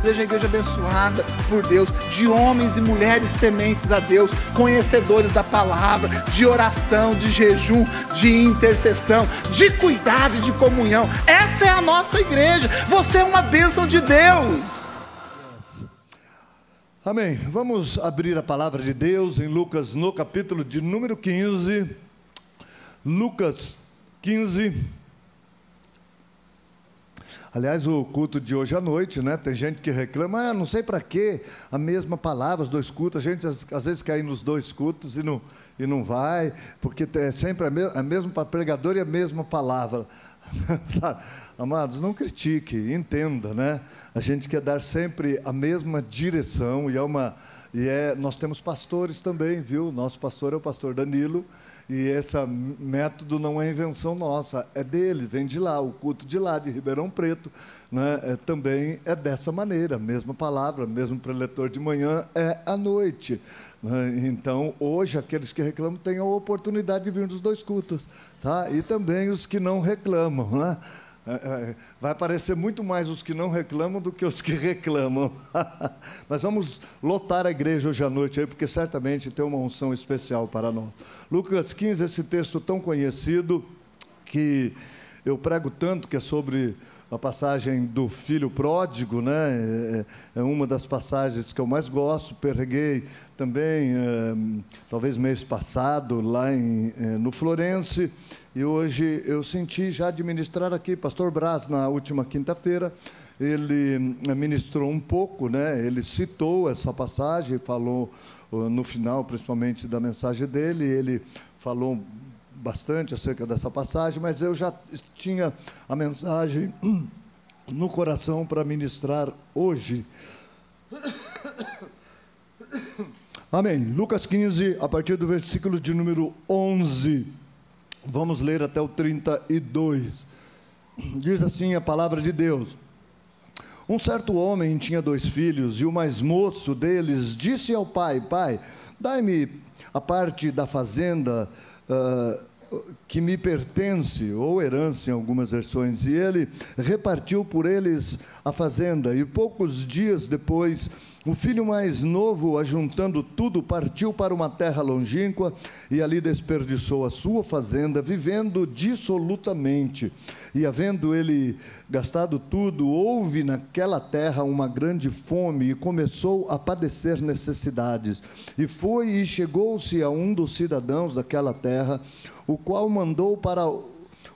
igreja é uma igreja abençoada por Deus, de homens e mulheres tementes a Deus, conhecedores da palavra, de oração, de jejum, de intercessão, de cuidado e de comunhão. Essa é a nossa igreja. Você é uma bênção de Deus. Amém. Vamos abrir a palavra de Deus em Lucas, no capítulo de número 15. Lucas 15. Aliás, o culto de hoje à noite, né? Tem gente que reclama, não sei para que a mesma palavra, os dois cultos. A gente às vezes quer ir nos dois cultos e não vai, porque é sempre a mesma para pregador e a mesma palavra. Sabe? Amados, não critique, entenda, né? A gente quer dar sempre a mesma direção nós temos pastores também, viu? Nosso pastor é o pastor Danilo, e esse método não é invenção nossa, é dele, vem de lá, o culto de lá, de Ribeirão Preto, né? Também é dessa maneira, mesma palavra, mesmo preletor de manhã é à noite, né? Então, hoje, aqueles que reclamam têm a oportunidade de vir nos dois cultos, tá? E também os que não reclamam, né? Vai aparecer muito mais os que não reclamam do que os que reclamam. Mas vamos lotar a igreja hoje à noite aí, porque certamente tem uma unção especial para nós. Lucas 15, esse texto tão conhecido, que eu prego tanto, que é sobre a passagem do filho pródigo, né? É uma das passagens que eu mais gosto. Preguei também, talvez mês passado, lá no Florence. E hoje eu senti já de ministrar aqui, pastor Braz, na última quinta-feira, ele ministrou um pouco, né? Ele citou essa passagem, falou no final, principalmente da mensagem dele, ele falou bastante acerca dessa passagem, mas eu já tinha a mensagem no coração para ministrar hoje. Amém. Lucas 15, a partir do versículo de número 11. Vamos ler até o 32. Diz assim a palavra de Deus: Um certo homem tinha 2 filhos, e o mais moço deles disse ao pai: Pai, dai-me a parte da fazenda que me pertence, ou herança em algumas versões. E ele repartiu por eles a fazenda, e poucos dias depois, o filho mais novo, ajuntando tudo, partiu para uma terra longínqua, e ali desperdiçou a sua fazenda, vivendo dissolutamente. E havendo ele gastado tudo, houve naquela terra uma grande fome, e começou a padecer necessidades. E foi e chegou-se a um dos cidadãos daquela terra, o qual mandou para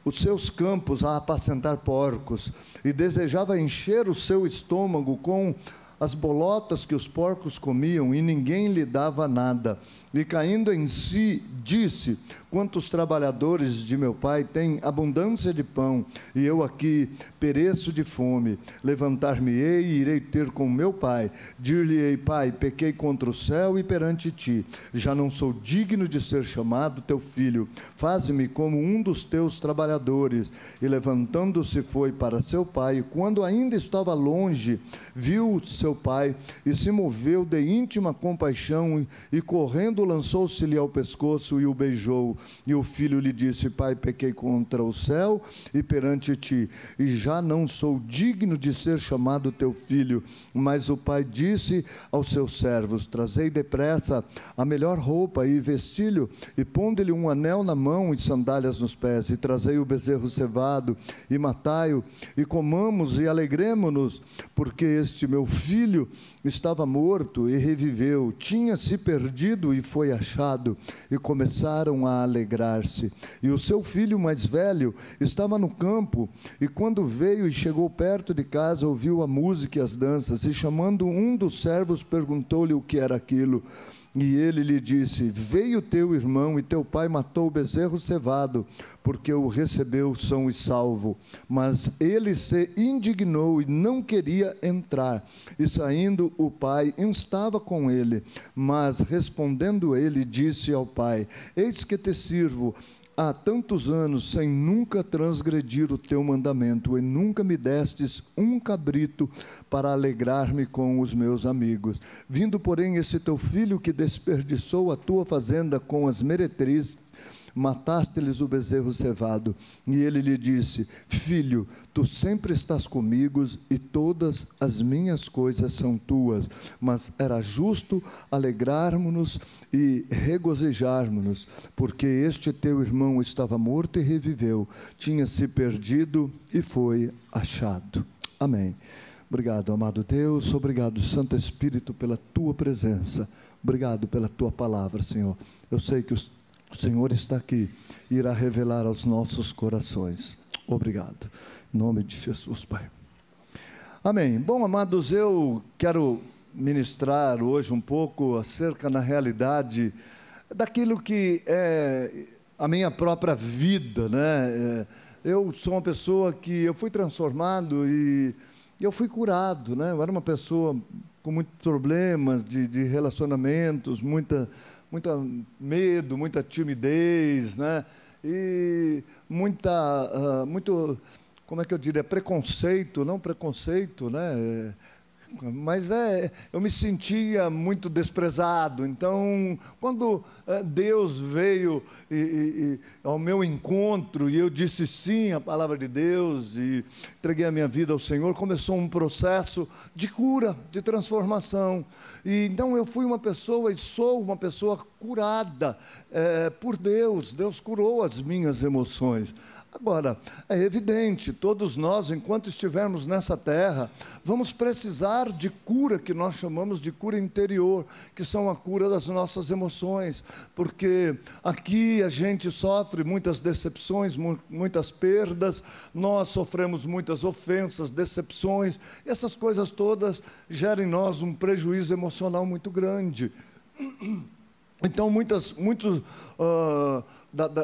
os seus campos a apacentar porcos, e desejava encher o seu estômago com as bolotas que os porcos comiam, e ninguém lhe dava nada. E caindo em si, disse: Quantos trabalhadores de meu pai têm abundância de pão, e eu aqui pereço de fome. Levantar-me-ei e irei ter com meu pai. Dir-lhe-ei: Pai, pequei contra o céu e perante ti. Já não sou digno de ser chamado teu filho. Faze-me como um dos teus trabalhadores. E levantando-se foi para seu pai, e quando ainda estava longe, viu seu pai, e se moveu de íntima compaixão, e correndo lançou-se-lhe ao pescoço e o beijou. E o filho lhe disse: Pai, pequei contra o céu e perante ti, e já não sou digno de ser chamado teu filho. Mas o pai disse aos seus servos: Trazei depressa a melhor roupa e vestilho, e ponde-lhe um anel na mão e sandálias nos pés, e trazei o bezerro cevado, e matai-o, e comamos e alegremo-nos, porque este meu filho estava morto e reviveu, tinha se perdido e foi achado. E começaram a alegrar-se. E o seu filho mais velho estava no campo, e quando veio e chegou perto de casa, ouviu a música e as danças, e chamando um dos servos, perguntou-lhe o que era aquilo. E ele lhe disse: Veio teu irmão, e teu pai matou o bezerro cevado, porque o recebeu são e salvo. Mas ele se indignou e não queria entrar. E saindo o pai, estava com ele. Mas respondendo ele, disse ao pai: Eis que te sirvo há tantos anos, sem nunca transgredir o teu mandamento, e nunca me destes um cabrito para alegrar-me com os meus amigos. Vindo, porém, esse teu filho que desperdiçou a tua fazenda com as meretrizes, mataste-lhes o bezerro cevado. E ele lhe disse: filho, tu sempre estás comigo e todas as minhas coisas são tuas. Mas era justo alegrarmos-nos e regozijarmos-nos, porque este teu irmão estava morto e reviveu, tinha se perdido e foi achado. Amém. Obrigado, amado Deus, obrigado, Santo Espírito, pela tua presença, obrigado pela tua palavra, Senhor. Eu sei que o Senhor está aqui e irá revelar aos nossos corações. Obrigado, em nome de Jesus, Pai. Amém. Bom, amados, eu quero ministrar hoje um pouco acerca, na realidade, daquilo que é a minha própria vida, né? Eu sou uma pessoa que eu fui transformado e eu fui curado, né? Eu era uma pessoa com muitos problemas de relacionamentos, muita medo, muita timidez, né? E muito, como é que eu diria, preconceito, não preconceito, né? Mas eu me sentia muito desprezado. Então, quando Deus veio ao meu encontro e eu disse sim à palavra de Deus e entreguei a minha vida ao Senhor, começou um processo de cura, de transformação. E então eu fui uma pessoa e sou uma pessoa curada por Deus. Deus curou as minhas emoções. Agora, é evidente, todos nós, enquanto estivermos nessa terra, vamos precisar de cura, que nós chamamos de cura interior, que são a cura das nossas emoções, porque aqui a gente sofre muitas decepções, muitas perdas, nós sofremos muitas ofensas, decepções, e essas coisas todas geram em nós um prejuízo emocional muito grande. Então, muitas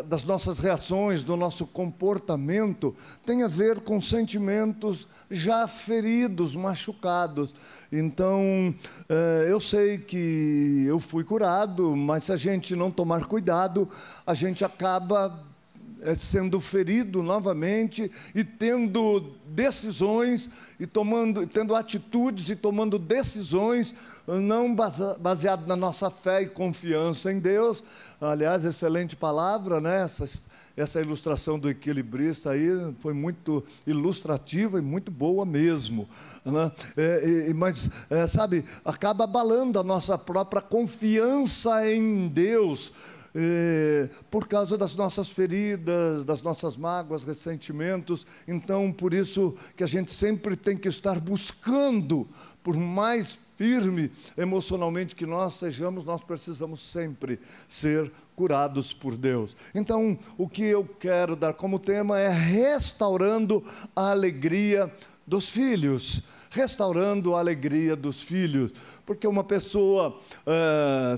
das nossas reações, do nosso comportamento, tem a ver com sentimentos já feridos, machucados. Então, eu sei que eu fui curado, mas se a gente não tomar cuidado, a gente acaba sendo ferido novamente e tendo decisões e tendo atitudes e tomando decisões não baseado na nossa fé e confiança em Deus. Aliás, excelente palavra, né? Essa ilustração do equilibrista aí foi muito ilustrativa e muito boa mesmo, né? Mas, sabe, acaba abalando a nossa própria confiança em Deus, por causa das nossas feridas, das nossas mágoas, ressentimentos. Então, por isso que a gente sempre tem que estar buscando, por mais firme emocionalmente que nós sejamos, nós precisamos sempre ser curados por Deus. Então, o que eu quero dar como tema é restaurando a alegria dos filhos. Restaurando a alegria dos filhos, porque uma pessoa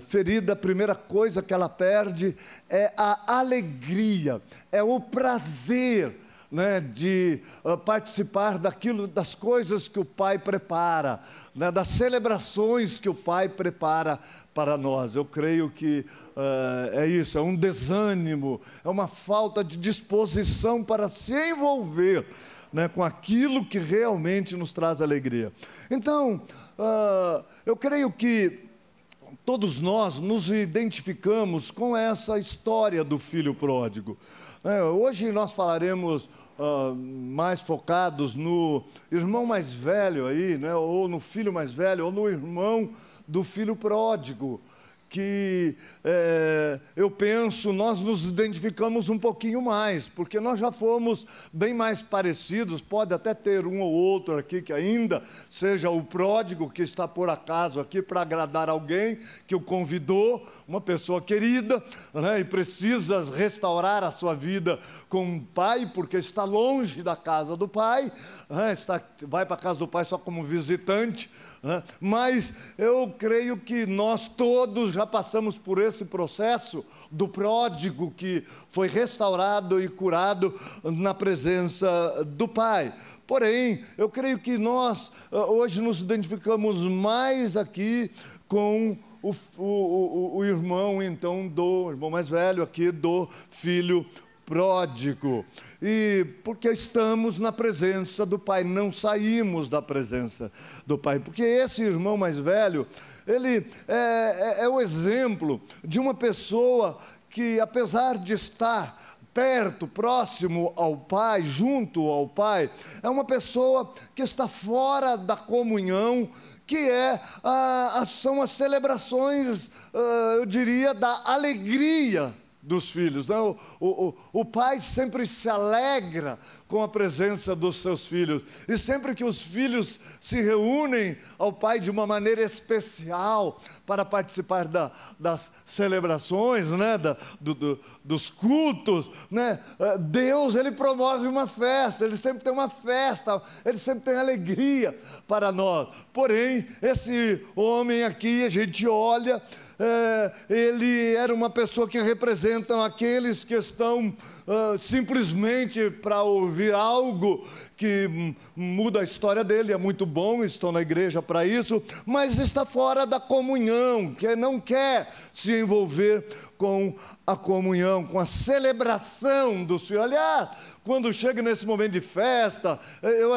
ferida, a primeira coisa que ela perde é a alegria, é o prazer, né, de participar das coisas que o Pai prepara, né, das celebrações que o Pai prepara para nós. Eu creio que é isso, é um desânimo, é uma falta de disposição para se envolver, né, com aquilo que realmente nos traz alegria. Então, eu creio que todos nós nos identificamos com essa história do filho pródigo. Hoje nós falaremos mais focados no irmão mais velho aí, né, ou no filho mais velho, ou no irmão do filho pródigo, que eu penso, nós nos identificamos um pouquinho mais, porque nós já fomos bem mais parecidos. Pode até ter um ou outro aqui que ainda seja o pródigo, que está por acaso aqui para agradar alguém, que o convidou, uma pessoa querida, né, e precisa restaurar a sua vida com o pai, porque está longe da casa do pai, né, vai para a casa do pai só como visitante, né, mas eu creio que nós todos já passamos por esse processo do pródigo que foi restaurado e curado na presença do Pai. Porém, eu creio que nós hoje nos identificamos mais aqui com o irmão, então, do irmão mais velho aqui, do filho pródigo. E porque estamos na presença do Pai, não saímos da presença do Pai, porque esse irmão mais velho, ele é o exemplo de uma pessoa que apesar de estar perto, próximo ao Pai, junto ao Pai, é uma pessoa que está fora da comunhão, que são as celebrações, eu diria, da alegria dos filhos. Não? O pai sempre se alegra com a presença dos seus filhos, e sempre que os filhos se reúnem ao pai de uma maneira especial para participar das celebrações, né? Dos cultos, né? Deus, ele promove uma festa, ele sempre tem uma festa, ele sempre tem alegria para nós. Porém, esse homem aqui, a gente olha, ele era uma pessoa que representa aqueles que estão simplesmente para ouvir algo que muda a história dele. É muito bom, estão na igreja para isso, mas está fora da comunhão, que não quer se envolver com a comunhão, com a celebração dos filhos. Aliás, quando chega nesse momento de festa,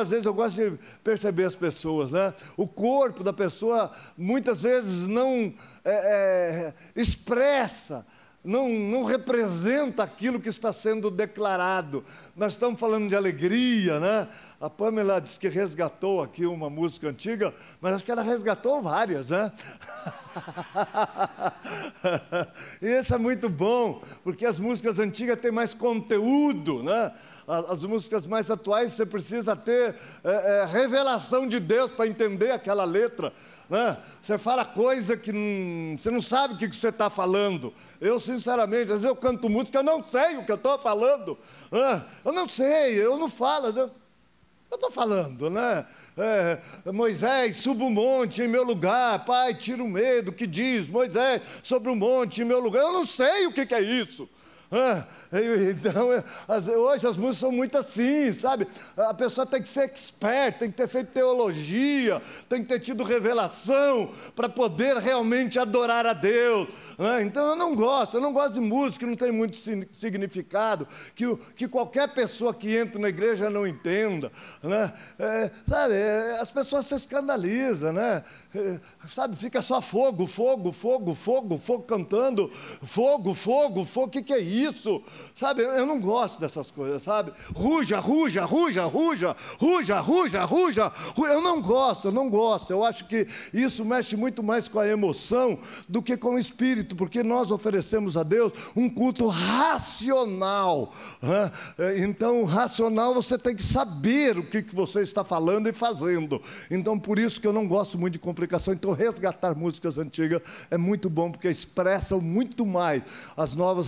às vezes eu gosto de perceber as pessoas, né? O corpo da pessoa muitas vezes não expressa, não representa aquilo que está sendo declarado. Nós estamos falando de alegria, né? A Pamela disse que resgatou aqui uma música antiga, mas acho que ela resgatou várias, né? E isso é muito bom, porque as músicas antigas têm mais conteúdo, né? As músicas mais atuais você precisa ter revelação de Deus para entender aquela letra, né? Você fala coisa que você não sabe o que você está falando. Eu, sinceramente, às vezes eu canto música, eu não sei o que eu estou falando, né? Eu não sei, eu não falo. Eu estou falando, né? Moisés, suba o monte em meu lugar. Pai, tira o medo. Que diz Moisés sobre o monte em meu lugar? Eu não sei o que é isso. Então, hoje as músicas são muito assim, sabe? A pessoa tem que ser expert, tem que ter feito teologia, tem que ter tido revelação para poder realmente adorar a Deus. Então eu não gosto de música que não tem muito significado, que qualquer pessoa que entra na igreja não entenda, né? Sabe, as pessoas se escandalizam, né? Sabe, fica só fogo, fogo, fogo, fogo, fogo cantando, fogo, fogo, fogo, o que é isso? Sabe, eu não gosto dessas coisas, sabe? Ruja, ruja, ruja, ruja, ruja, ruja, ruja, eu não gosto, eu acho que isso mexe muito mais com a emoção do que com o espírito, porque nós oferecemos a Deus um culto racional, né? Então, racional, você tem que saber o que você está falando e fazendo. Então, por isso que eu não gosto muito de complicação. Então, resgatar músicas antigas é muito bom, porque expressam muito mais. As novas,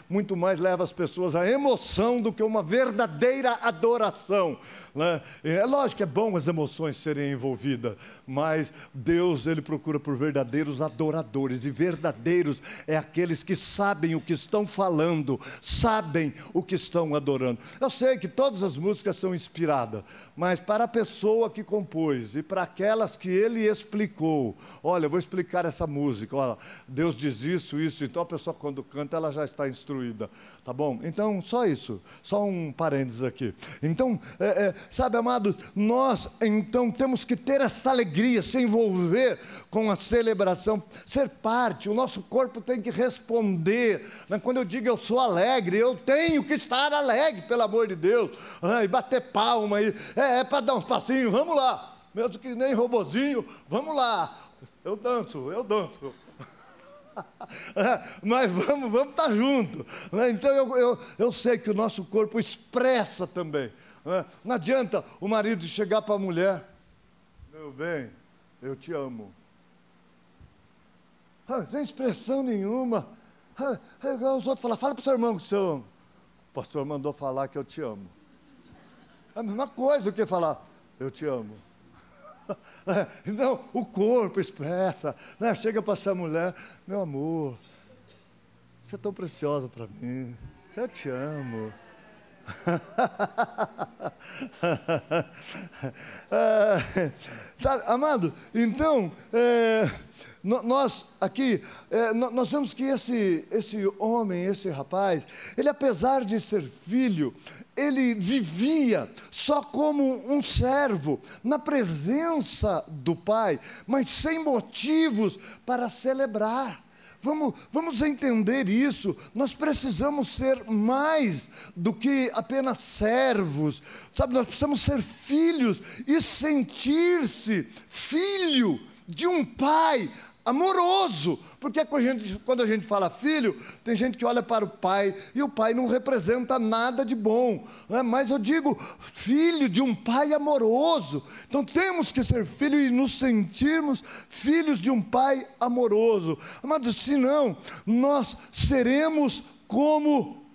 muito mais levam as pessoas à emoção do que uma verdadeira adoração, né? É lógico que é bom as emoções serem envolvidas, mas Deus, ele procura por verdadeiros adoradores, e verdadeiros é aqueles que sabem o que estão falando, sabem o que estão adorando. Eu sei que todas as músicas são inspiradas, mas para a pessoa que compôs e para aquelas que ele explicou, olha, eu vou explicar essa música, olha, Deus diz isso, isso, então a pessoa quando canta, ela já está instruída, tá bom? Então, só isso, só um parênteses aqui. Então, sabe, amados, nós, então, temos que ter essa alegria, se envolver com a celebração, ser parte, o nosso corpo tem que responder, né? Quando eu digo eu sou alegre, eu tenho que estar alegre, pelo amor de Deus, e bater palma, para dar uns passinhos, vamos lá, mesmo que nem robozinho, vamos lá, eu danço, mas vamos estar juntos, né? Então eu sei que o nosso corpo expressa também, né? Não adianta o marido chegar para a mulher, meu bem, eu te amo, sem expressão nenhuma, os outros falam, fala para o seu irmão que o senhor ama. O pastor mandou falar que eu te amo. É a mesma coisa do que falar, eu te amo. Então, o corpo expressa, né? Chega para essa mulher, meu amor, você é tão preciosa para mim, eu te amo. Sabe, amado, então, nós aqui, nós vemos que esse homem, esse rapaz, ele apesar de ser filho, ele vivia só como um servo, na presença do pai, mas sem motivos para celebrar, Vamos entender isso. Nós precisamos ser mais do que apenas servos, sabe? Nós precisamos ser filhos e sentir-se filho de um pai amoroso, porque quando a gente fala filho, tem gente que olha para o pai, e o pai não representa nada de bom, né? Mas eu digo, filho de um pai amoroso. Então temos que ser filhos e nos sentirmos filhos de um pai amoroso. Amados, senão nós seremos como,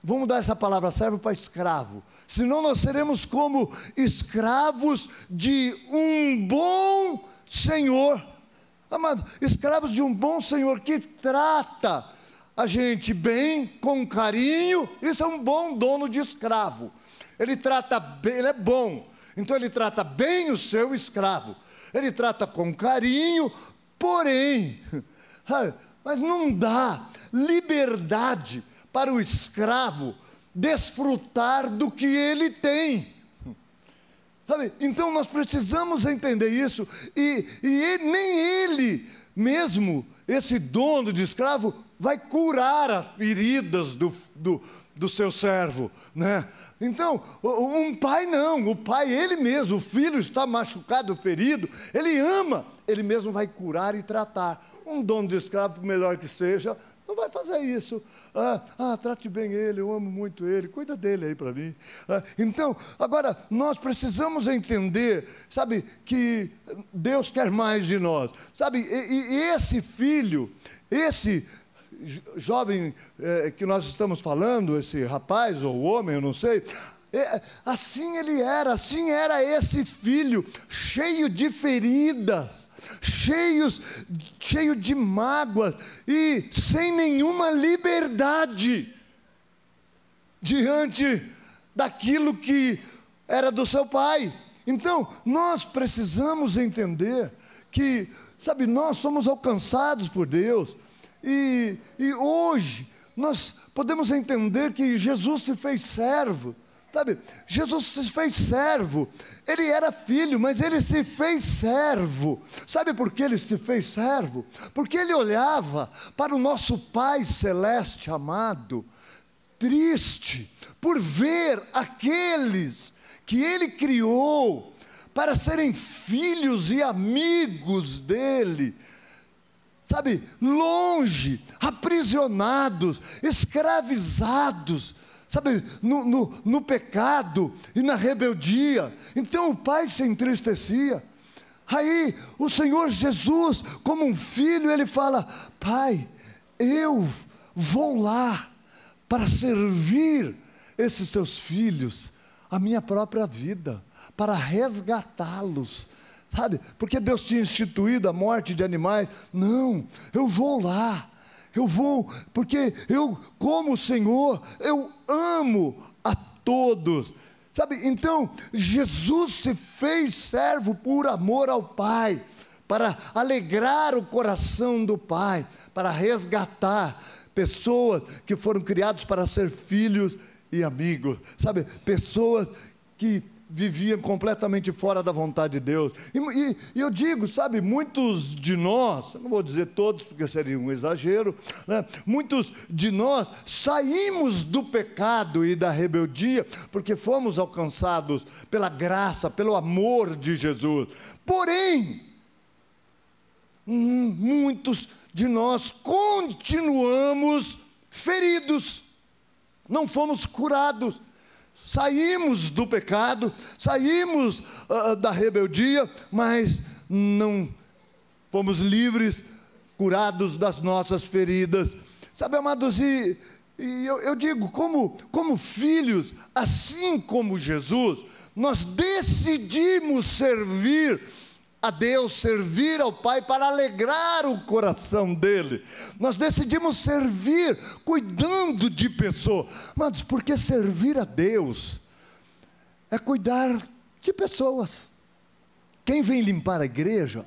vamos dar essa palavra, serve para escravo, senão nós seremos como escravos de um bom Senhor. Amado, escravos de um bom Senhor que trata a gente bem, com carinho. Isso é um bom dono de escravo. Ele trata bem, ele é bom. Então ele trata bem o seu escravo. Ele trata com carinho, porém, mas não dá liberdade para o escravo desfrutar do que ele tem. Sabe? Então nós precisamos entender isso, e nem ele mesmo, esse dono de escravo, vai curar as feridas do seu servo, né? Então, um pai não, o pai ele mesmo, o filho está machucado, ferido, ele ama, ele mesmo vai curar e tratar. Um dono de escravo, melhor que seja, não vai fazer isso. Trate bem ele, eu amo muito ele, cuida dele aí para mim. Então, agora, nós precisamos entender, sabe, que Deus quer mais de nós. Sabe, e esse filho, esse jovem que nós estamos falando, esse rapaz ou homem, eu não sei, assim era esse filho, cheio de feridas, cheio de mágoas e sem nenhuma liberdade diante daquilo que era do seu pai. Então, nós precisamos entender que, sabe, nós somos alcançados por Deus, e hoje nós podemos entender que Jesus se fez servo. Sabe, Jesus se fez servo. Ele era filho, mas ele se fez servo. Sabe por que ele se fez servo? Porque ele olhava para o nosso Pai Celeste amado, triste, por ver aqueles que ele criou para serem filhos e amigos dele, sabe, longe, aprisionados, escravizados, sabe, no pecado e na rebeldia. Então o pai se entristecia. Aí o Senhor Jesus, como um filho, ele fala: Pai, eu vou lá para servir esses seus filhos, a minha própria vida, para resgatá-los. Sabe, porque Deus tinha instituído a morte de animais. Não, eu vou lá. Eu vou, porque eu, como Senhor, eu amo a todos. Sabe, então, Jesus se fez servo por amor ao Pai, para alegrar o coração do Pai, para resgatar pessoas que foram criadas para ser filhos e amigos. Sabe, pessoas que viviam completamente fora da vontade de Deus. E eu digo, sabe, muitos de nós, não vou dizer todos porque seria um exagero, né? Muitos de nós saímos do pecado e da rebeldia porque fomos alcançados pela graça, pelo amor de Jesus. Porém, muitos de nós continuamos feridos, não fomos curados. Saímos do pecado, saímos da rebeldia, mas não fomos livres, curados das nossas feridas. Sabe, amados, e eu digo, como filhos, assim como Jesus, nós decidimos servir a Deus, servir ao Pai para alegrar o coração dele. Nós decidimos servir cuidando de pessoas. Mas porque servir a Deus é cuidar de pessoas. Quem vem limpar a igreja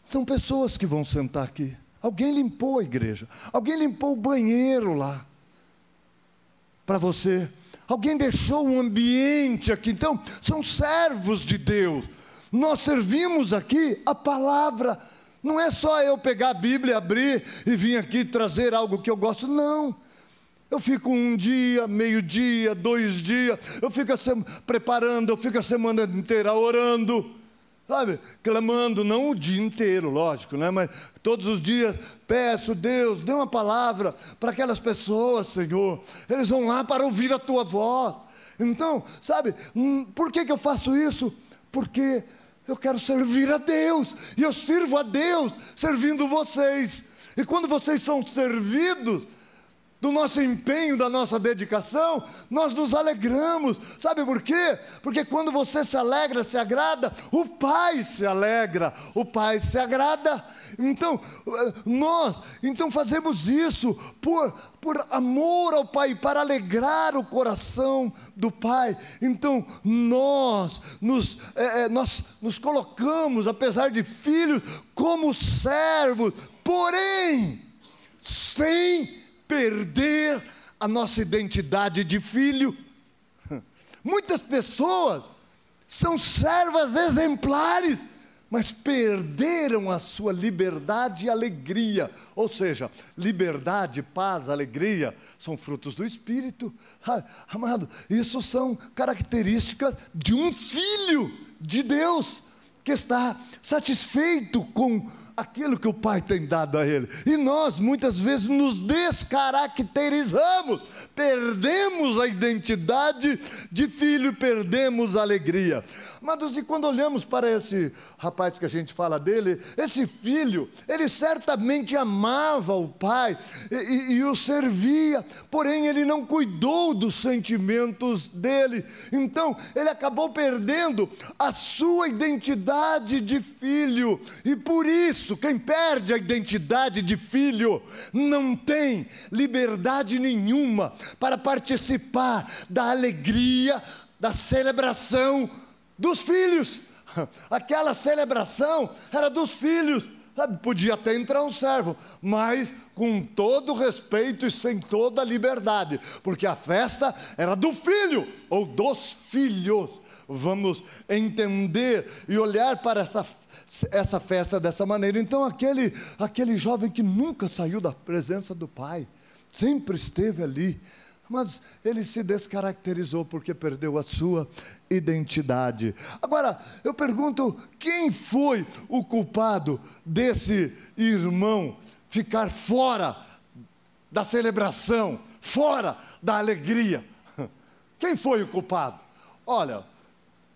são pessoas que vão sentar aqui. Alguém limpou a igreja, alguém limpou o banheiro lá para você, alguém deixou um ambiente aqui. Então são servos de Deus. Nós servimos aqui a palavra, Não é só eu pegar a Bíblia, abrir e vir aqui trazer algo que eu gosto, não. Eu fico um dia, meio dia, 2 dias, eu fico preparando, eu fico a semana inteira orando, sabe, clamando, não o dia inteiro, lógico, né? Mas todos os dias peço, Deus, dê uma palavra para aquelas pessoas, Senhor, eles vão lá para ouvir a tua voz. Então, sabe, por que eu faço isso? Porque eu quero servir a Deus, e eu sirvo a Deus servindo vocês, e quando vocês são servidos do nosso empenho, da nossa dedicação, nós nos alegramos. Sabe por quê? Porque quando você se alegra, se agrada, o Pai se alegra, o Pai se agrada. Então, nós fazemos isso por amor ao Pai, para alegrar o coração do Pai. Então, nós nos colocamos, apesar de filhos, como servos, porém, sem perder a nossa identidade de filho. Muitas pessoas são servas exemplares, mas perderam a sua liberdade e alegria. Ou seja, liberdade, paz, alegria são frutos do Espírito. Amado, isso são características de um filho de Deus, que está satisfeito com aquilo que o Pai tem dado a ele. E nós muitas vezes nos descaracterizamos, perdemos a identidade de filho, perdemos a alegria. Amados, e quando olhamos para esse rapaz que a gente fala dele, esse filho, ele certamente amava o pai e o servia, porém ele não cuidou dos sentimentos dele. Então ele acabou perdendo a sua identidade de filho, e por isso quem perde a identidade de filho não tem liberdade nenhuma para participar da alegria, da celebração dos filhos. Aquela celebração era dos filhos, sabe? Podia até entrar um servo, mas com todo respeito e sem toda a liberdade, porque a festa era do filho, ou dos filhos. Vamos entender e olhar para essa festa dessa maneira. Então aquele jovem que nunca saiu da presença do pai, sempre esteve ali, mas ele se descaracterizou porque perdeu a sua identidade. Agora, eu pergunto, quem foi o culpado desse irmão ficar fora da celebração, fora da alegria? Quem foi o culpado? Olha,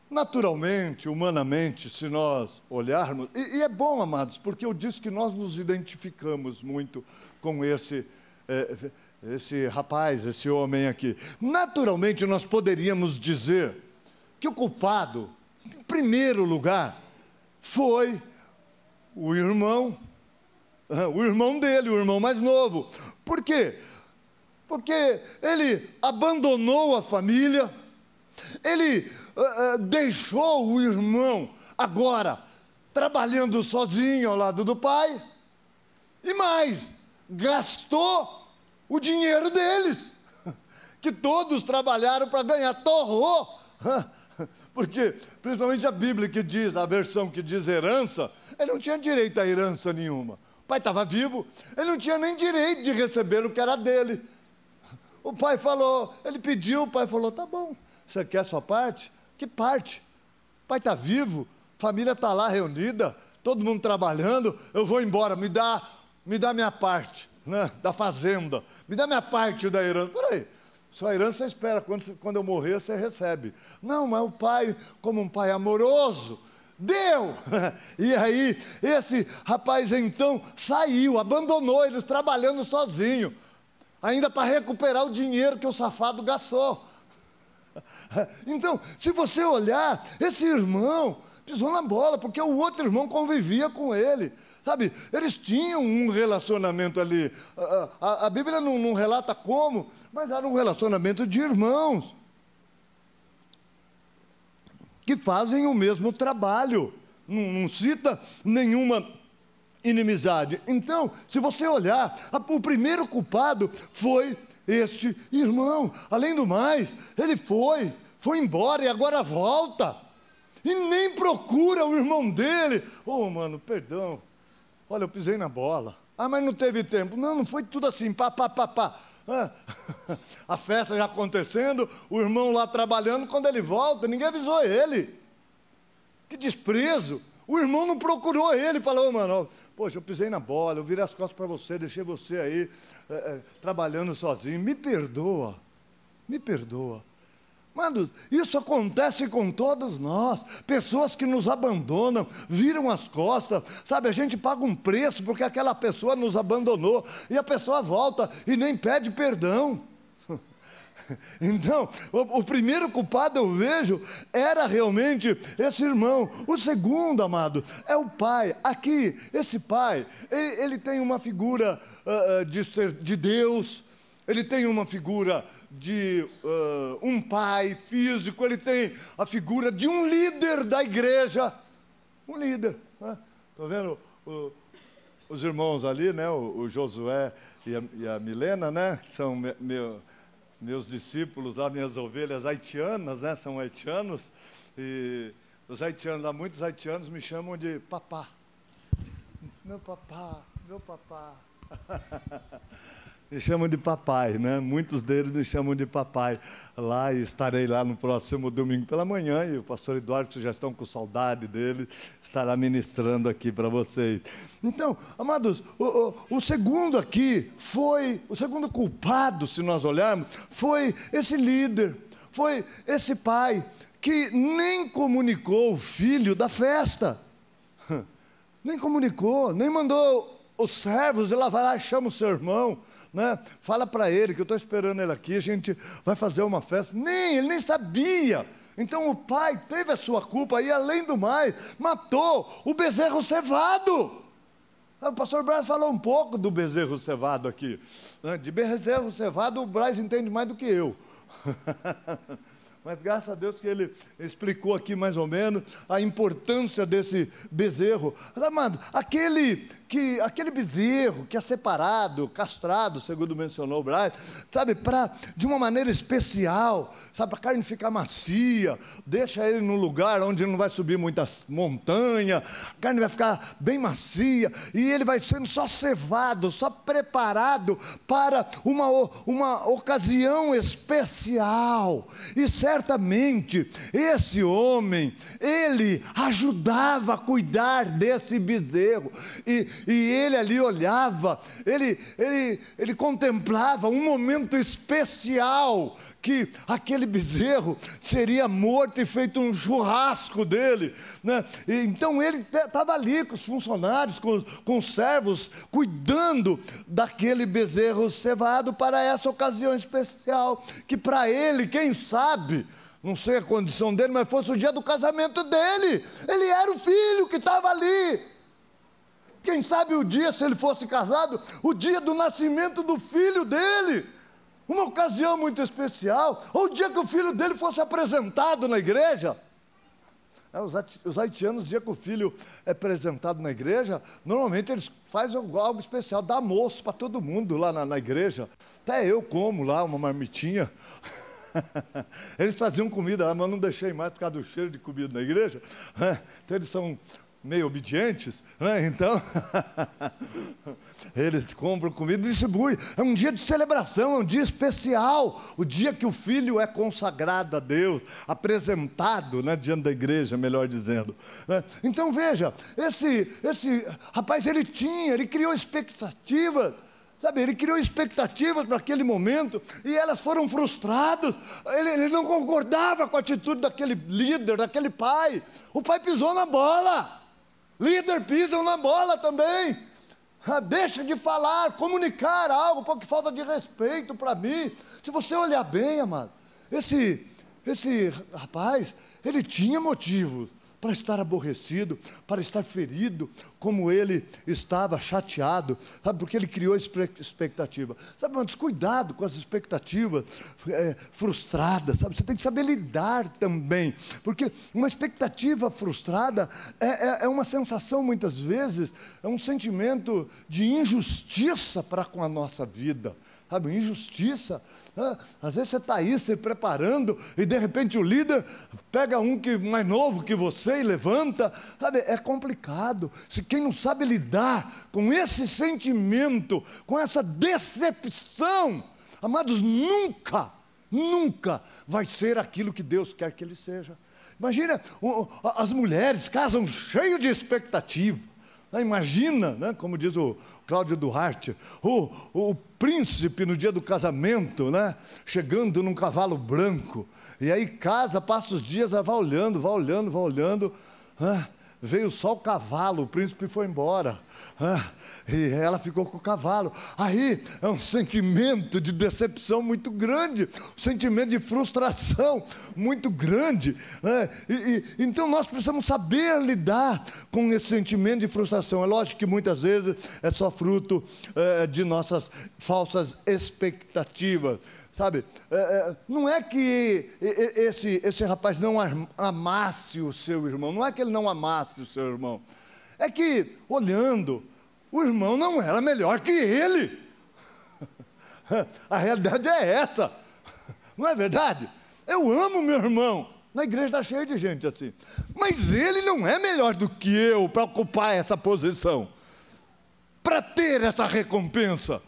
naturalmente, humanamente, se nós olharmos, e é bom, amados, porque eu disse que nós nos identificamos muito com esse rapaz, esse homem aqui. Naturalmente nós poderíamos dizer que o culpado, em primeiro lugar, foi o irmão dele, o irmão mais novo. Por quê? Porque ele abandonou a família, ele deixou o irmão agora trabalhando sozinho ao lado do pai, e mais, gastou o dinheiro deles, que todos trabalharam para ganhar, torrou, porque principalmente a Bíblia que diz, a versão que diz herança, ele não tinha direito a herança nenhuma. O pai estava vivo, ele não tinha nem direito de receber o que era dele. O pai falou, ele pediu, o pai falou, tá bom, você quer a sua parte? Que parte? O pai está vivo, a família está lá reunida, todo mundo trabalhando, eu vou embora, me dá minha parte, né, da fazenda, me dá minha parte da herança. Peraí, sua herança você espera, quando eu morrer você recebe. Não, mas o pai, como um pai amoroso, deu. E aí, esse rapaz então saiu, abandonou eles trabalhando sozinho, ainda para recuperar o dinheiro que o safado gastou. Então, se você olhar, esse irmão pisou na bola, porque o outro irmão convivia com ele, sabe? Eles tinham um relacionamento ali, a Bíblia não relata como, mas era um relacionamento de irmãos, que fazem o mesmo trabalho, não cita nenhuma inimizade. Então, se você olhar, o primeiro culpado foi este irmão. Além do mais, ele foi embora e agora volta, e nem procura o irmão dele. Oh, mano, perdão, olha, eu pisei na bola. Ah, mas não teve tempo. Não, não foi tudo assim, pá. A festa já acontecendo, o irmão lá trabalhando, quando ele volta, ninguém avisou ele. Que desprezo. O irmão não procurou ele, falou, mano, poxa, eu pisei na bola, eu virei as costas para você, deixei você aí trabalhando sozinho, me perdoa. Mas isso acontece com todos nós, pessoas que nos abandonam, viram as costas, sabe, a gente paga um preço porque aquela pessoa nos abandonou, e a pessoa volta e nem pede perdão. Então, o primeiro culpado eu vejo era realmente esse irmão. O segundo, amado, é o pai. Aqui, esse pai, ele tem uma figura de Deus, ele tem uma figura de um pai físico, ele tem a figura de um líder da igreja. Um líder. Estou vendo os irmãos ali, né? O Josué e a Milena, né? São meus discípulos lá, minhas ovelhas haitianas, né? São haitianos, e os haitianos, há muitos haitianos me chamam de papá. Meu papá. Me chamam de papai, né? Muitos deles me chamam de papai. Lá, e estarei lá no próximo domingo pela manhã, e o pastor Eduardo, que já estão com saudade dele, estará ministrando aqui para vocês. Então, amados, o segundo aqui foi, o segundo culpado, se nós olharmos, foi esse líder, foi esse pai, que nem comunicou o filho da festa. Nem comunicou, nem mandou os servos, ele lá vai lá e chama o seu irmão, né? Fala para ele que eu estou esperando ele aqui, a gente vai fazer uma festa. Ele nem sabia. Então o pai teve a sua culpa e, além do mais, matou o bezerro cevado. O pastor Braz falou um pouco do bezerro cevado aqui. De bezerro cevado o Braz entende mais do que eu. Mas graças a Deus que ele explicou aqui mais ou menos a importância desse bezerro. Mas, amado, aquele bezerro que é separado, castrado, segundo mencionou o Braz, sabe, de uma maneira especial, sabe, para a carne ficar macia, deixa ele num lugar onde não vai subir muitas montanhas, a carne vai ficar bem macia, e ele vai sendo só cevado, só preparado para uma ocasião especial. E certamente esse homem, ele ajudava a cuidar desse bezerro, e ele ali olhava, ele contemplava um momento especial, que aquele bezerro seria morto e feito um churrasco dele, né? E então ele estava ali com os funcionários, com os servos, cuidando daquele bezerro cevado para essa ocasião especial, que para ele, quem sabe, não sei a condição dele, mas fosse o dia do casamento dele, ele era o filho que estava ali. Quem sabe o dia, se ele fosse casado, o dia do nascimento do filho dele, uma ocasião muito especial, ou o dia que o filho dele fosse apresentado na igreja. Os haitianos, o dia que o filho é apresentado na igreja, normalmente eles fazem algo especial, dá almoço para todo mundo lá na igreja, até eu como lá uma marmitinha. Eles faziam comida lá, mas eu não deixei mais por causa do cheiro de comida na igreja, né? Então eles são meio obedientes, né? Então eles compram comida e distribuem. É um dia de celebração, é um dia especial, o dia que o filho é consagrado a Deus, apresentado, né, diante da igreja, melhor dizendo, né? Então veja, esse rapaz, ele criou expectativas, sabe, ele criou expectativas para aquele momento, e elas foram frustradas. Ele não concordava com a atitude daquele líder, daquele pai. O pai pisou na bola. Líder pisam na bola também. Deixa de falar, comunicar algo, porque falta de respeito para mim. Se você olhar bem, amado, esse rapaz, ele tinha motivos para estar aborrecido, para estar ferido, como ele estava chateado, sabe, porque ele criou expectativa. Sabe, mas cuidado com as expectativas frustradas, sabe, você tem que saber lidar também, porque uma expectativa frustrada é uma sensação, muitas vezes, é um sentimento de injustiça para com a nossa vida, sabe, injustiça. Às vezes você está aí se preparando, e de repente o líder pega um mais novo que você, você e levanta, sabe, é complicado. Se quem não sabe lidar com esse sentimento, com essa decepção, amados, nunca vai ser aquilo que Deus quer que ele seja. Imagina, as mulheres casam cheio de expectativa. Imagina, né, como diz o Cláudio Duarte, o príncipe no dia do casamento, né, chegando num cavalo branco, e aí casa, passa os dias, ela vai olhando, veio só o cavalo, o príncipe foi embora, e ela ficou com o cavalo. Aí é um sentimento de decepção muito grande, um sentimento de frustração muito grande, então nós precisamos saber lidar com esse sentimento de frustração. É lógico que muitas vezes é só fruto de nossas falsas expectativas. Sabe, não é que esse rapaz não amasse o seu irmão, não é que ele não amasse o seu irmão, é que, olhando, o irmão não era melhor que ele. A realidade é essa, não é verdade? Eu amo meu irmão, na igreja está cheia de gente assim, mas ele não é melhor do que eu para ocupar essa posição, para ter essa recompensa.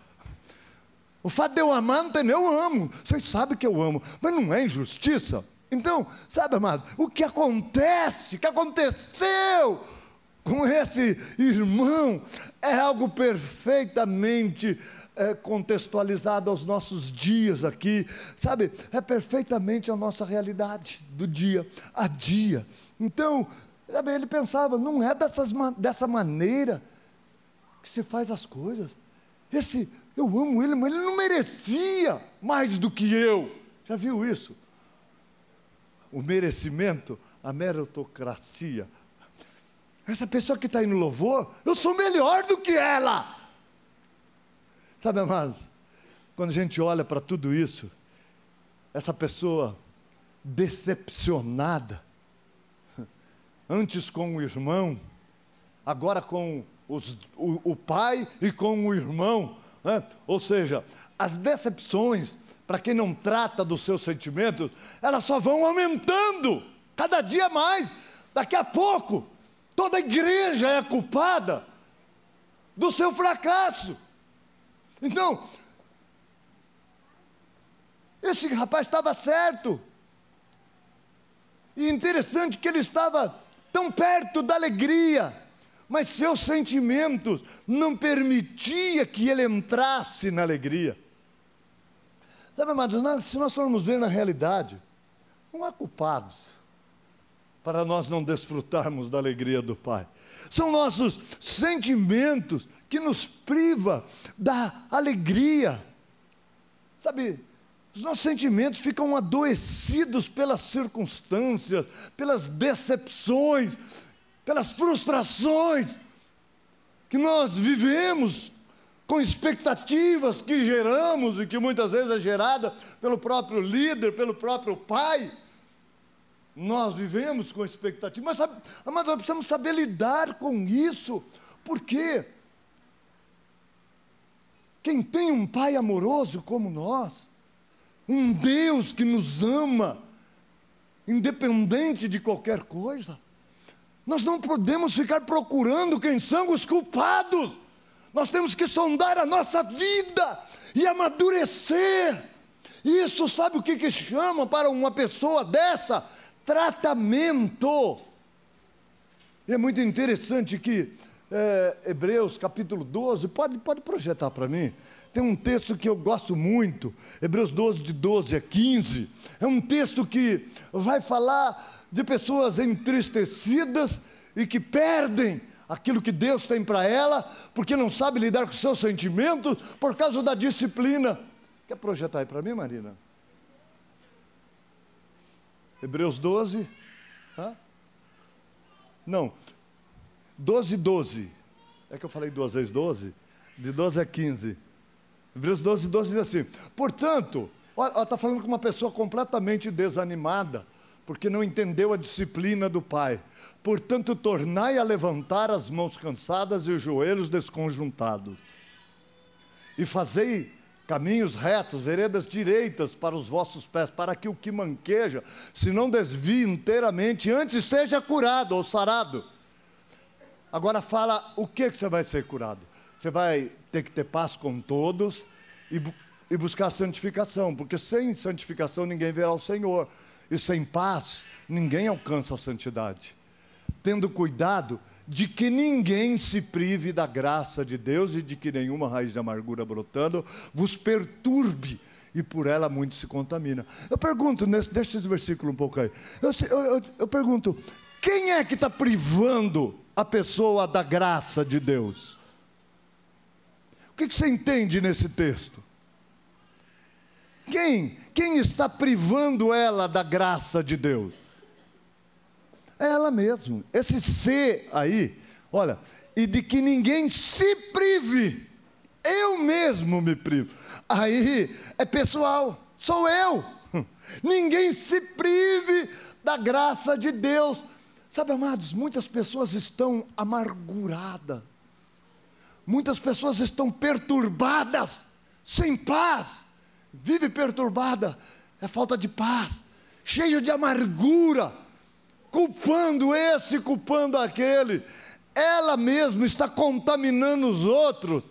O fato de eu amar não tem, eu amo, vocês sabem que eu amo, mas não é injustiça. Então, sabe, amado, o que aconteceu com esse irmão é algo perfeitamente contextualizado aos nossos dias aqui, sabe, é perfeitamente a nossa realidade do dia a dia. Então, sabe, ele pensava, não é dessa maneira que se faz as coisas. Eu amo ele, mas ele não merecia mais do que eu. Já viu isso? O merecimento, a meritocracia. Essa pessoa que está aí no louvor, eu sou melhor do que ela. Sabe, amados, quando a gente olha para tudo isso, essa pessoa decepcionada, antes com o irmão, agora com o pai e com o irmão, ou seja, as decepções, para quem não trata dos seus sentimentos, elas só vão aumentando, cada dia mais. Daqui a pouco, toda a igreja é culpada do seu fracasso. Então, esse rapaz estava certo, e interessante que ele estava tão perto da alegria, mas seus sentimentos não permitiam que ele entrasse na alegria. Sabe, amados, se nós formos ver na realidade, não há culpados para nós não desfrutarmos da alegria do Pai. São nossos sentimentos que nos privam da alegria. Sabe, os nossos sentimentos ficam adoecidos pelas circunstâncias, pelas decepções, pelas frustrações que nós vivemos, com expectativas que geramos e que muitas vezes é gerada pelo próprio líder, pelo próprio pai. Nós vivemos com expectativas, mas sabe, amados, nós precisamos saber lidar com isso, porque quem tem um pai amoroso como nós, um Deus que nos ama, independente de qualquer coisa, nós não podemos ficar procurando quem são os culpados. Nós temos que sondar a nossa vida e amadurecer. Isso, sabe o que chama para uma pessoa dessa? Tratamento. E é muito interessante que Hebreus capítulo 12, pode projetar para mim, tem um texto que eu gosto muito, Hebreus 12, de 12 a 15, é um texto que vai falar de pessoas entristecidas e que perdem aquilo que Deus tem para ela, porque não sabe lidar com seus sentimentos, por causa da disciplina. Quer projetar aí para mim, Marina? Hebreus 12, não, 12, 12, é que eu falei 2 vezes 12, de 12 a 15, Hebreus 12, 12 diz assim, portanto, está falando com uma pessoa completamente desanimada, porque não entendeu a disciplina do Pai, portanto, tornai a levantar as mãos cansadas e os joelhos desconjuntados, e fazei caminhos retos, veredas direitas para os vossos pés, para que o que manqueja se não desvie inteiramente, antes seja curado ou sarado. Agora fala o que você vai ser curado. Você vai ter que ter paz com todos e buscar santificação, porque sem santificação ninguém verá o Senhor, e sem paz ninguém alcança a santidade. Tendo cuidado de que ninguém se prive da graça de Deus e de que nenhuma raiz de amargura brotando vos perturbe e por ela muito se contamina. Eu pergunto, deixa esse versículo um pouco aí, eu pergunto, quem é que está privando a pessoa da graça de Deus? O que você entende nesse texto? Quem está privando ela da graça de Deus? É ela mesma. Esse ser aí, olha, e de que ninguém se prive, eu mesmo me privo. Aí é pessoal, sou eu. Ninguém se prive da graça de Deus. Sabe, amados, muitas pessoas estão amarguradas, muitas pessoas estão perturbadas, sem paz. Vive perturbada, é falta de paz, cheio de amargura, culpando esse, culpando aquele. Ela mesma está contaminando os outros.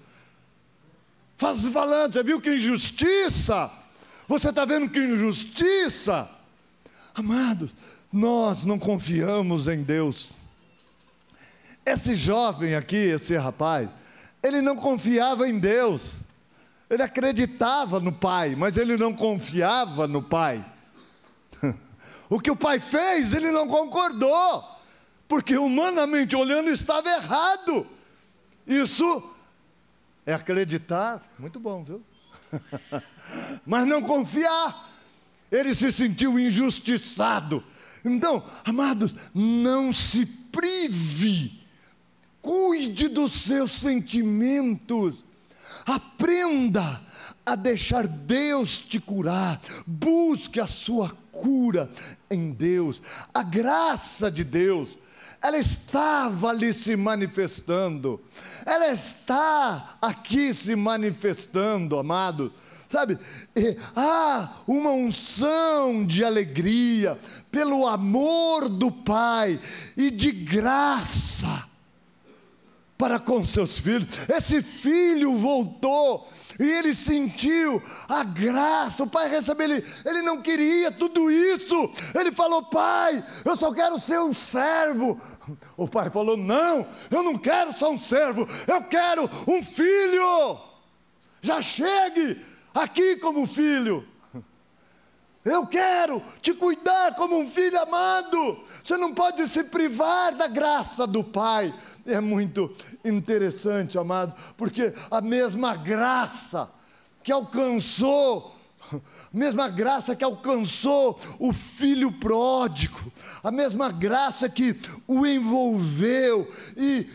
Falando, você viu que injustiça? Você está vendo que injustiça? Amados, nós não confiamos em Deus. Esse jovem aqui, esse rapaz, ele não confiava em Deus. Ele acreditava no pai, mas ele não confiava no pai. O que o pai fez, ele não concordou, porque humanamente olhando estava errado. Isso é acreditar, muito bom, viu? Mas não confiar. Ele se sentiu injustiçado. Então, amados, não se prive, cuide dos seus sentimentos. Aprenda a deixar Deus te curar, busque a sua cura em Deus. A graça de Deus, ela estava ali se manifestando, ela está aqui se manifestando, amado. Sabe, há uma unção de alegria pelo amor do Pai e de graça para com seus filhos. Esse filho voltou e ele sentiu a graça. O pai recebeu ele não queria tudo isso. Ele falou: pai, eu só quero ser um servo. O pai falou: não, eu não quero só um servo, eu quero um filho. Já chegue aqui como filho. Eu quero te cuidar como um filho amado. Você não pode se privar da graça do Pai. É muito interessante, amado, porque a mesma graça que alcançou o filho pródigo, a mesma graça que o envolveu e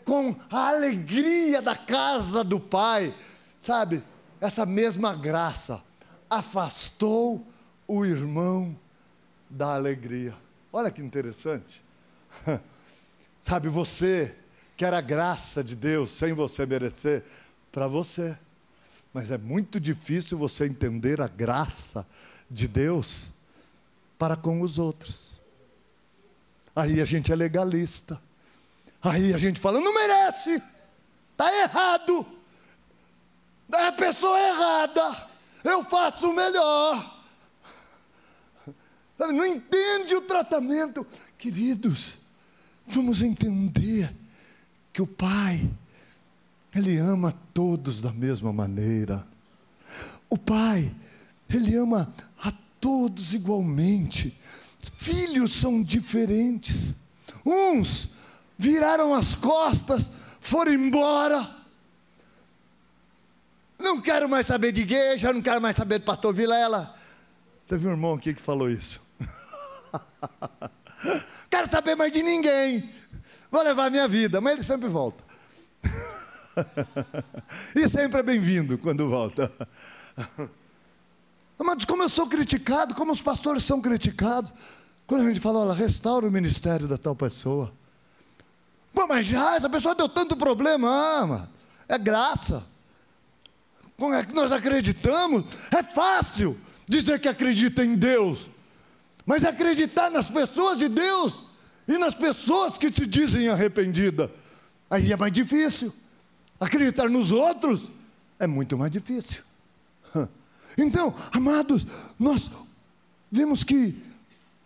com a alegria da casa do Pai, sabe, essa mesma graça afastou o irmão da alegria. Olha que interessante. Sabe, você quer a graça de Deus sem você merecer, para você. Mas é muito difícil você entender a graça de Deus para com os outros. Aí a gente é legalista. Aí a gente fala: não merece, está errado, é a pessoa errada, eu faço o melhor. Não entende o tratamento. Queridos, vamos entender que o Pai, Ele ama todos da mesma maneira. O Pai, Ele ama a todos igualmente. Filhos são diferentes. Uns viraram as costas, foram embora. Não quero mais saber de igreja, não quero mais saber do pastor Vilela. Teve um irmão aqui que falou isso. Quero saber mais de ninguém, vou levar a minha vida, mas ele sempre volta. E sempre é bem-vindo quando volta. Mas como eu sou criticado, como os pastores são criticados, quando a gente fala: olha, restaura o ministério da tal pessoa. Pô, mas já essa pessoa deu tanto problema. Mano, é graça. como é que nós acreditamos. É fácil dizer que acredita em Deus, mas acreditar nas pessoas de Deus e nas pessoas que se dizem arrependidas, aí é mais difícil. Acreditar nos outros é muito mais difícil. Então, amados, nós vemos que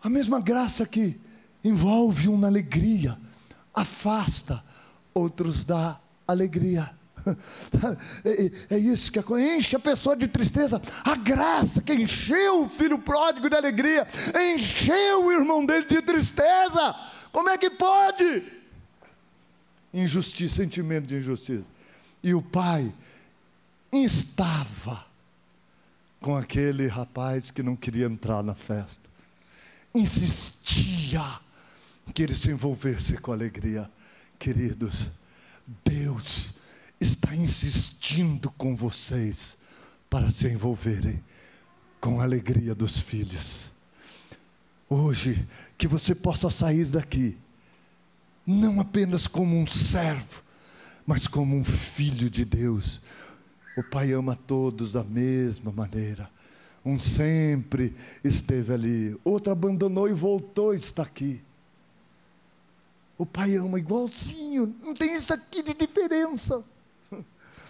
a mesma graça que envolve uma alegria, afasta outros da alegria. É isso que enche a pessoa de tristeza. A graça que encheu o filho pródigo de alegria, encheu o irmão dele de tristeza. Como é que pode? Injustiça, sentimento de injustiça. E o pai estava com aquele rapaz que não queria entrar na festa, insistia que ele se envolvesse com alegria. Queridos, Deus está insistindo com vocês para se envolverem com a alegria dos filhos. Hoje, que você possa sair daqui, não apenas como um servo, mas como um filho de Deus. O Pai ama todos da mesma maneira. Um sempre esteve ali, outro abandonou e voltou, está aqui. O Pai ama igualzinho, não tem isso aqui de diferença.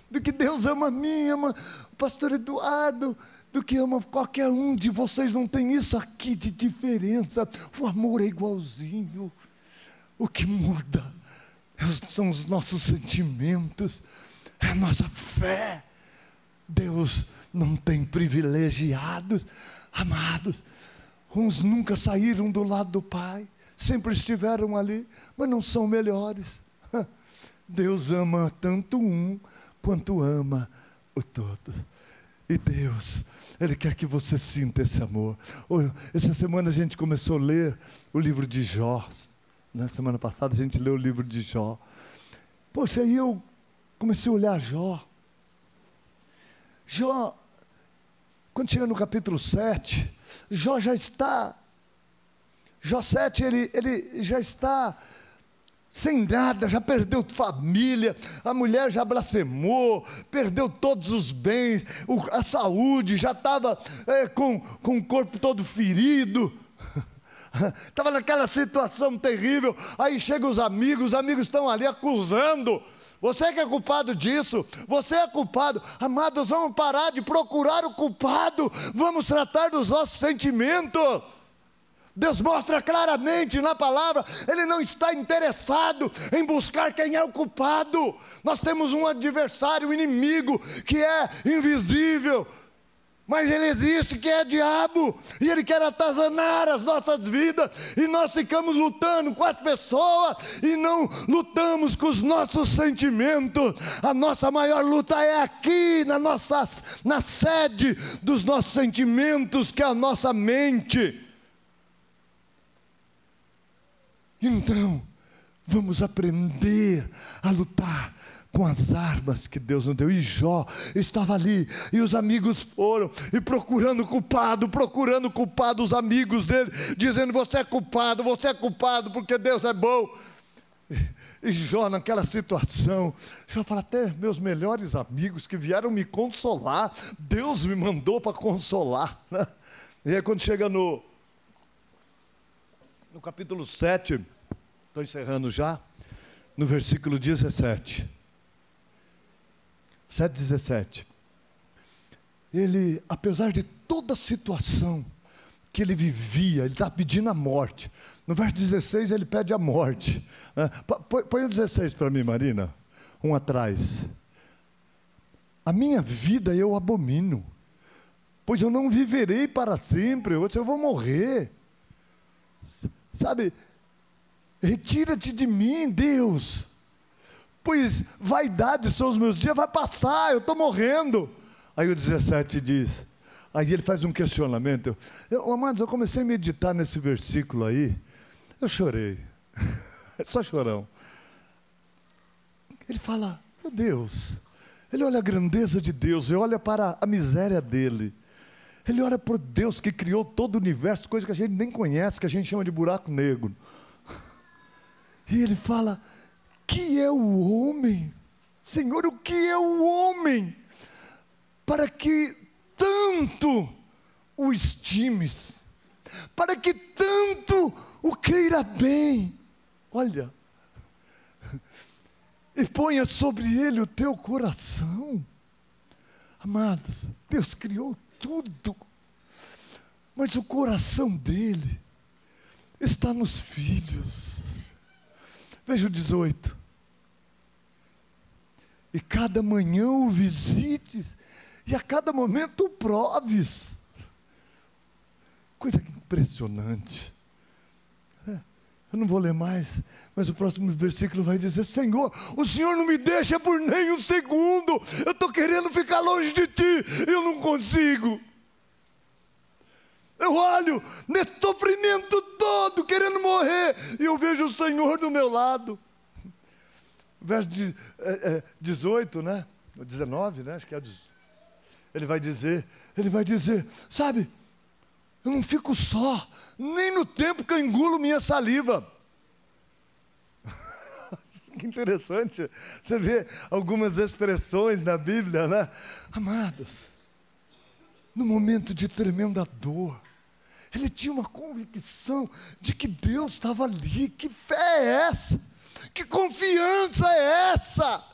Do que Deus ama a mim, ama o pastor Eduardo, do que ama qualquer um de vocês, não tem isso aqui de diferença. O amor é igualzinho. O que muda são os nossos sentimentos, é a nossa fé. Deus não tem privilegiados, amados. Uns nunca saíram do lado do Pai, sempre estiveram ali, mas não são melhores. Deus ama tanto um quanto ama o todo. E Deus, Ele quer que você sinta esse amor. Essa semana a gente começou a ler o livro de Jó. Na semana passada a gente leu o livro de Jó. Poxa, aí eu comecei a olhar Jó. Jó, quando chega no capítulo 7, Jó 7, ele já está sem nada, já perdeu família, a mulher já blasfemou, perdeu todos os bens, a saúde, já estava com o corpo todo ferido, estava naquela situação terrível. Aí chegam os amigos estão ali acusando. Você que é culpado disso, você é culpado. Amados, vamos parar de procurar o culpado, vamos tratar dos nossos sentimentos. Deus mostra claramente na palavra, Ele não está interessado em buscar quem é o culpado. Nós temos um adversário, um inimigo, que é invisível, mas ele existe, que é diabo, e ele quer atazanar as nossas vidas, e nós ficamos lutando com as pessoas, e não lutamos com os nossos sentimentos. A nossa maior luta é aqui, na sede dos nossos sentimentos, que é a nossa mente. Então, vamos aprender a lutar com as armas que Deus nos deu. E Jó estava ali, e os amigos foram, e procurando culpado, os amigos dele, dizendo: você é culpado, porque Deus é bom. E Jó, naquela situação, Jó fala: até meus melhores amigos que vieram me consolar, Deus me mandou para consolar, né? E aí quando chega no capítulo 7, estou encerrando já, no versículo 17, 7:17, ele, apesar de toda a situação que ele vivia, ele está pedindo a morte. No verso 16 ele pede a morte. Põe o 16 para mim, Marina, um atrás. A minha vida eu abomino, pois eu não viverei para sempre, eu vou morrer. Sabe, retira-te de mim, Deus, pois vaidade são os meus dias, vai passar, eu estou morrendo. Aí o 17 diz, aí ele faz um questionamento. Amados, eu comecei a meditar nesse versículo aí, eu chorei, só chorão. Ele fala: meu Deus, ele olha a grandeza de Deus, ele olha para a miséria dele, ele olha para o Deus que criou todo o universo, coisa que a gente nem conhece, que a gente chama de buraco negro. E ele fala: que é o homem? Senhor, o que é o homem? para que tanto o estimes, para que tanto o queira bem. Olha, e ponha sobre ele o teu coração. Amados, Deus criou tudo, mas o coração dele está nos filhos. Veja o 18. E cada manhã o visites, e a cada momento o proves. Coisa impressionante. Eu não vou ler mais, mas o próximo versículo vai dizer: Senhor, o Senhor não me deixa por nem um segundo. Eu estou querendo ficar longe de Ti, eu não consigo. Eu olho nesse sofrimento todo, querendo morrer, e eu vejo o Senhor do meu lado. Verso 18, né? 19, né? Acho que é 18. Ele vai dizer, sabe, eu não fico só, nem no tempo que eu engulo minha saliva. Que interessante, você vê algumas expressões na Bíblia, né? Amados, no momento de tremenda dor, ele tinha uma convicção de que Deus estava ali. Que fé é essa? Que confiança é essa?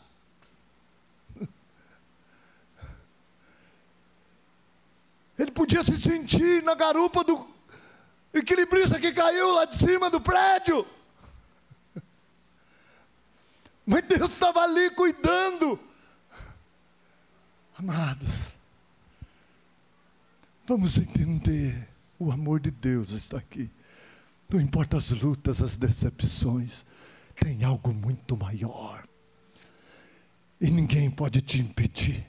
Ele podia se sentir na garupa do equilibrista que caiu lá de cima do prédio. Mas Deus estava ali cuidando. Amados, vamos entender, o amor de Deus está aqui. Não importa as lutas, as decepções, tem algo muito maior. E ninguém pode te impedir.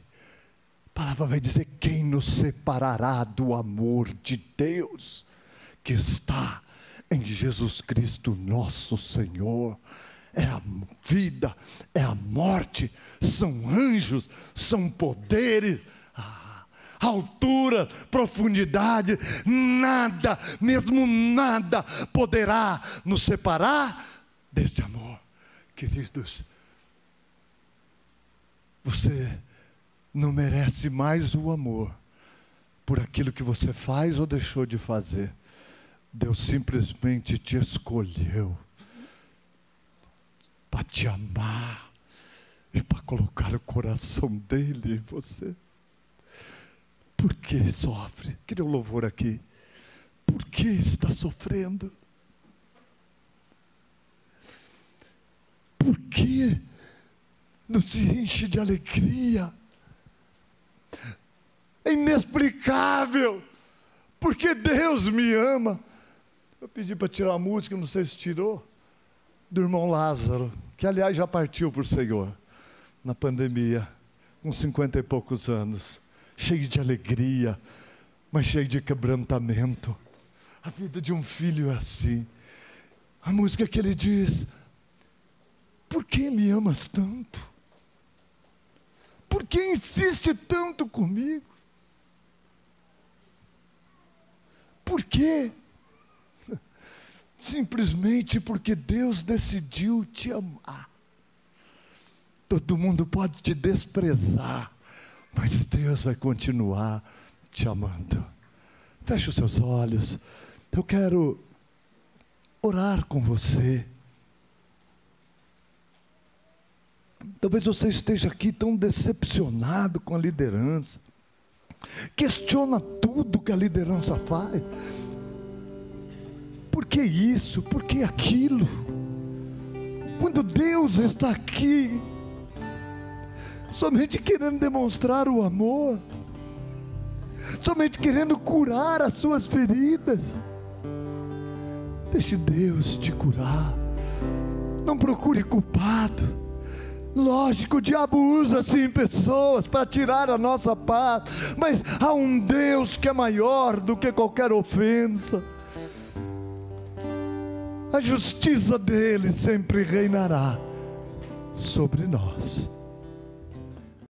A palavra vai dizer: quem nos separará do amor de Deus que está em Jesus Cristo nosso Senhor? É a vida, é a morte, são anjos, são poderes, altura, profundidade, nada, mesmo nada poderá nos separar deste amor. Queridos, você não merece mais o amor por aquilo que você faz ou deixou de fazer. Deus simplesmente te escolheu para te amar e para colocar o coração dele em você. Por que sofre? Queria o louvor aqui. Por que está sofrendo? Por que não se enche de alegria? É inexplicável. Porque Deus me ama. Eu pedi para tirar a música, não sei se tirou, do irmão Lázaro, que aliás já partiu para o Senhor na pandemia, com 50 e poucos anos, cheio de alegria, mas cheio de quebrantamento. A vida de um filho é assim. A música que ele diz: por que me amas tanto? Por que insiste tanto comigo? Por quê? Simplesmente porque Deus decidiu te amar. Todo mundo pode te desprezar, mas Deus vai continuar te amando. Feche os seus olhos. Eu quero orar com você. Talvez você esteja aqui tão decepcionado com a liderança. Questiona tudo que a liderança faz. Por que isso? Por que aquilo? Quando Deus está aqui, somente querendo demonstrar o amor, somente querendo curar as suas feridas. Deixe Deus te curar. Não procure culpado. Lógico, o diabo usa sim pessoas para tirar a nossa paz, mas há um Deus que é maior do que qualquer ofensa. A justiça dele sempre reinará sobre nós.